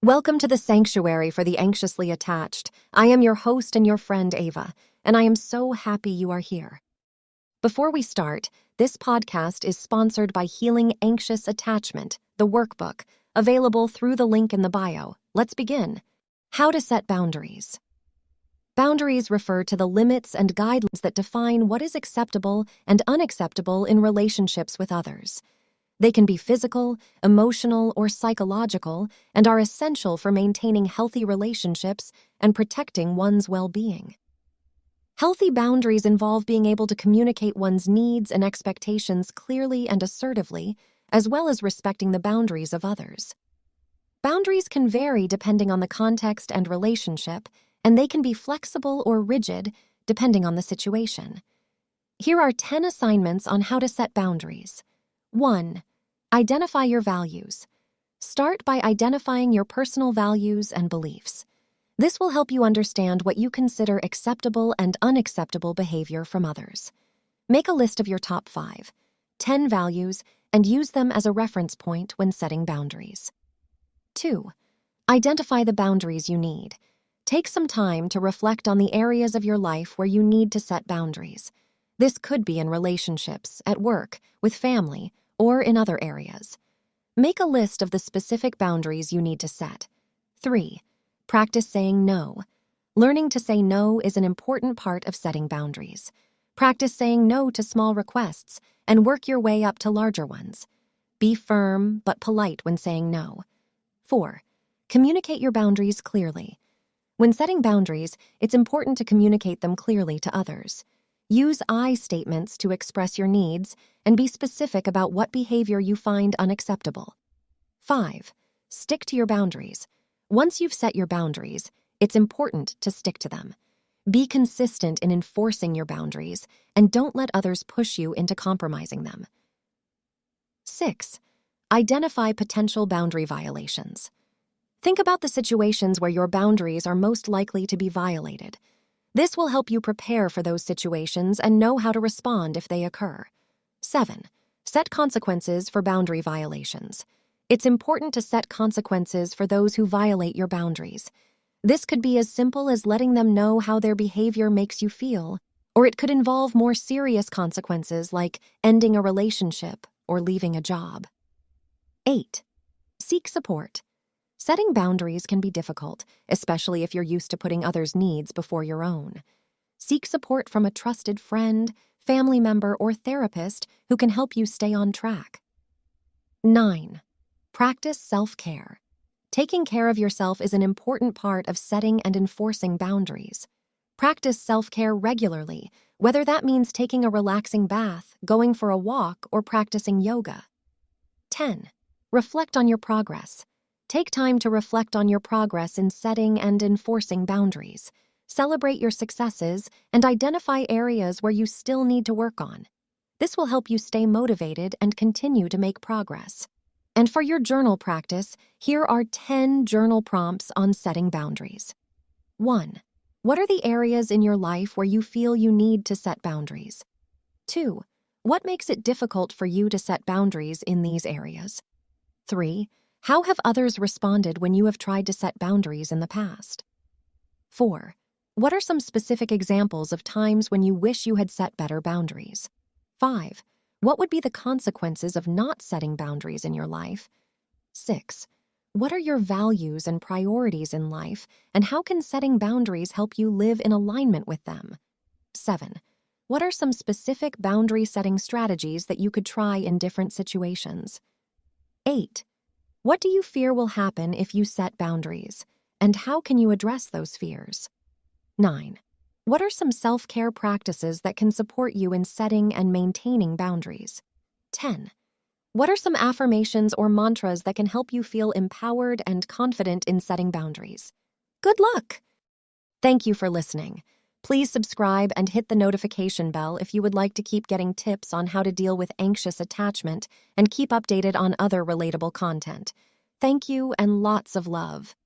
Welcome to the Sanctuary for the Anxiously Attached. I am your host and your friend, Ava, and I am so happy you are here. Before we start, this podcast is sponsored by Healing Anxious Attachment, the workbook, available through the link in the bio. Let's begin. How to set boundaries. Boundaries refer to the limits and guidelines that define what is acceptable and unacceptable in relationships with others. They can be physical, emotional, or psychological, and are essential for maintaining healthy relationships and protecting one's well-being. Healthy boundaries involve being able to communicate one's needs and expectations clearly and assertively, as well as respecting the boundaries of others. Boundaries can vary depending on the context and relationship, and they can be flexible or rigid depending on the situation. Here are 10 assignments on how to set boundaries. 1. Identify your values. Start by identifying your personal values and beliefs. This will help you understand what you consider acceptable and unacceptable behavior from others. Make a list of your top 5, 10 values, and use them as a reference point when setting boundaries. 2. Identify the boundaries you need. Take some time to reflect on the areas of your life where you need to set boundaries. This could be in relationships, at work, with family, or in other areas. Make a list of the specific boundaries you need to set. 3. Practice saying no. Learning to say no is an important part of setting boundaries. Practice saying no to small requests and work your way up to larger ones. Be firm but polite when saying no. 4. Communicate your boundaries clearly. When setting boundaries, it's important to communicate them clearly to others. Use I statements to express your needs and be specific about what behavior you find unacceptable. 5. Stick to your boundaries. Once you've set your boundaries, it's important to stick to them. Be consistent in enforcing your boundaries and don't let others push you into compromising them. 6. Identify potential boundary violations. Think about the situations where your boundaries are most likely to be violated. This will help you prepare for those situations and know how to respond if they occur. 7. Set consequences for boundary violations. It's important to set consequences for those who violate your boundaries. This could be as simple as letting them know how their behavior makes you feel, or it could involve more serious consequences like ending a relationship or leaving a job. 8. Seek support. Setting boundaries can be difficult, especially if you're used to putting others' needs before your own. Seek support from a trusted friend, family member, or therapist who can help you stay on track. 9. Practice self-care. Taking care of yourself is an important part of setting and enforcing boundaries. Practice self-care regularly, whether that means taking a relaxing bath, going for a walk, or practicing yoga. 10. Reflect on your progress. Take time to reflect on your progress in setting and enforcing boundaries. Celebrate your successes and identify areas where you still need to work on. This will help you stay motivated and continue to make progress. And for your journal practice, here are 10 journal prompts on setting boundaries. 1. What are the areas in your life where you feel you need to set boundaries? 2. What makes it difficult for you to set boundaries in these areas? 3. How have others responded when you have tried to set boundaries in the past? 4. What are some specific examples of times when you wish you had set better boundaries? 5. What would be the consequences of not setting boundaries in your life? 6. What are your values and priorities in life, and how can setting boundaries help you live in alignment with them? 7. What are some specific boundary-setting strategies that you could try in different situations? 8. What do you fear will happen if you set boundaries, and how can you address those fears? 9. What are some self-care practices that can support you in setting and maintaining boundaries? 10. What are some affirmations or mantras that can help you feel empowered and confident in setting boundaries? Good luck! Thank you for listening. Please subscribe and hit the notification bell if you would like to keep getting tips on how to deal with anxious attachment and keep updated on other relatable content. Thank you and lots of love.